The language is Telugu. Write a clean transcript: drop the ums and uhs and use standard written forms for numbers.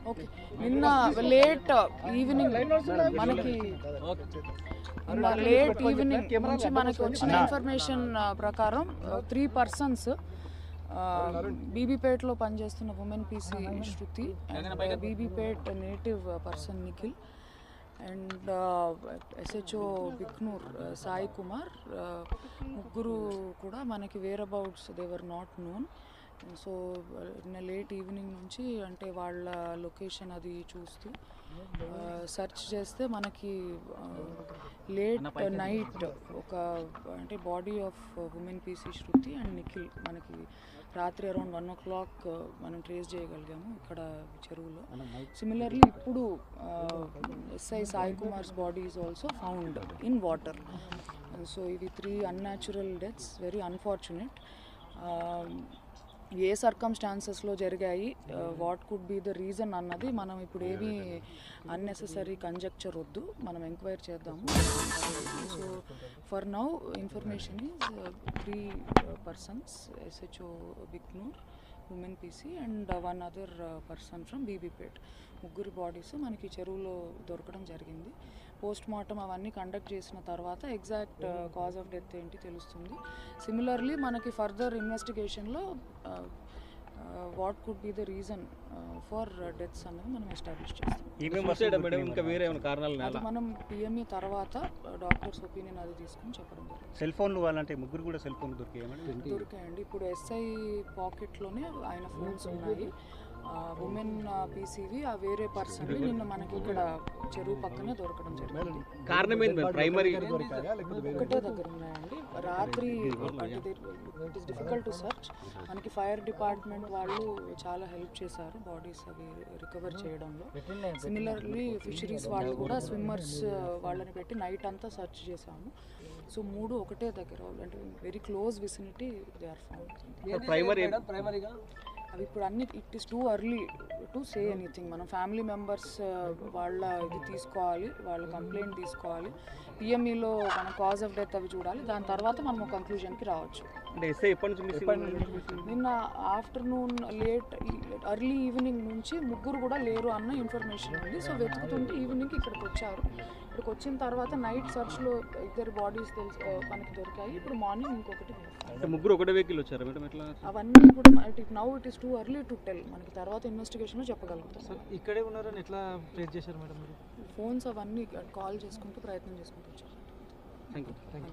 ఓకే, నిన్న లేట్ ఈవినింగ్ మనకి లేట్ ఈవినింగ్ నుంచి మనకి వచ్చిన ఇన్ఫర్మేషన్ ప్రకారం 3 persons బీబీపేట్లో పనిచేస్తున్న woman PC Shruti and Bibipet native person Nikhil and SHO Bhiknoor Sai Kumar, ముగ్గురు కూడా మనకి whereabouts they are not known. So నిన్న లేట్ ఈవినింగ్ నుంచి అంటే వాళ్ళ లొకేషన్ అది చూస్తూ సెర్చ్ చేస్తే మనకి లేట్ నైట్ ఒక అంటే body of women PC Shruti and Nikhil మనకి రాత్రి అరౌండ్ 1 o'clock మనం ట్రేస్ చేయగలిగాము ఇక్కడ చెరువులో. సిమిలర్లీ ఇప్పుడు SI Sai Kumars body is also found in water. So ఇవి 3 unnatural deaths, వెరీ అన్ఫార్చునేట్. ఏ సర్కమ్స్టాన్సెస్లో జరిగాయి, what could be the reason అన్నది మనం ఇప్పుడు ఏమీ అన్నెసెసరీ కంజెక్చర్ వద్దు, మనం ఎంక్వైరీ చేద్దాము. So for now information is 3 persons, SHO Bhiknoor, women PC and 1 other person from Bibipet. ముగ్గురు బాడీస్ మనకి చెరువులో దొరకడం జరిగింది. పోస్ట్ మార్టం అవన్నీ కండక్ట్ చేసిన తర్వాత ఎగ్జాక్ట్ కాజ్ ఆఫ్ డెత్ ఏంటి తెలుస్తుంది. సిమిలర్లీ మనకి ఫర్దర్ ఇన్వెస్టిగేషన్లో what could be the reason for deaths అన్నది మనం ఎస్టాబ్లిష్ చేస్తాం. మనం పిఎంఈ తర్వాత డాక్టర్స్ ఒపీనియన్ అది తీసుకుని చెప్పడం జరిగింది. సెల్ ఫోన్లు వాళ్ళంటే ముగ్గురు కూడా సెల్ ఫోన్ దొరికాయండి. ఇప్పుడు ఎస్ఐ పాకెట్లోనే ఆయన ఫోన్స్ ఉన్నాయి. ఉమెన్ పీసీవి ఆ వేరే పర్సన్ నిన్న మనకి ఇక్కడ చెరువు పక్కనే దొరకడం జరిగింది. ఒకటే దగ్గర ఉన్నాయండి. రాత్రి it is difficult to search. మనకి ఫైర్ డిపార్ట్మెంట్ వాళ్ళు చాలా హెల్ప్ చేశారు బాడీస్ అవి రికవర్ చేయడంలో. సిమిలర్లీ ఫిషరీస్ వాళ్ళు కూడా స్విమ్మర్స్ వాళ్ళని పెట్టి నైట్ అంతా సర్చ్ చేశాము. సో 3 ఒకటే దగ్గర అంటే very close vicinity they are found. అవి ఇప్పుడు అన్ని it is too early to say anything. మనం ఫ్యామిలీ మెంబర్స్ వాళ్ళ ఇది తీసుకోవాలి, వాళ్ళ కంప్లైంట్ తీసుకోవాలి, పిఎంఈలో మన కాజ్ ఆఫ్ డెత్ అవి చూడాలి, దాని తర్వాత మనం ఒక కంక్లూజన్కి రావచ్చు. నిన్న ఆఫ్టర్నూన్ లేట్ ఎర్లీ ఈవినింగ్ నుంచి ముగ్గురు కూడా లేరు అన్న ఇన్ఫర్మేషన్ ఉంది. సో వెతుకుతుంటే ఈవినింగ్కి ఇక్కడికి వచ్చారు. ఇక్కడికి వచ్చిన తర్వాత నైట్ సర్చ్లో 2 బాడీస్ మనకి దొరికాయి. ఇప్పుడు మార్నింగ్ ఇంకొకటి. ముగ్గురు ఒకటే వెహికల్ వచ్చారు మేడం? అవన్నీ కూడా now it is too early to tell. మనకి తర్వాత ఇన్వెస్టిగేషన్లో చెప్పగలుగుతాం. ఇక్కడే ఉన్నారని ఎట్లా ట్రేస్ చేశారు మేడం? ఫోన్స్ అవన్నీ కాల్ చేసుకుంటూ ప్రయత్నం చేసుకుంటూ వచ్చారు. Thank you.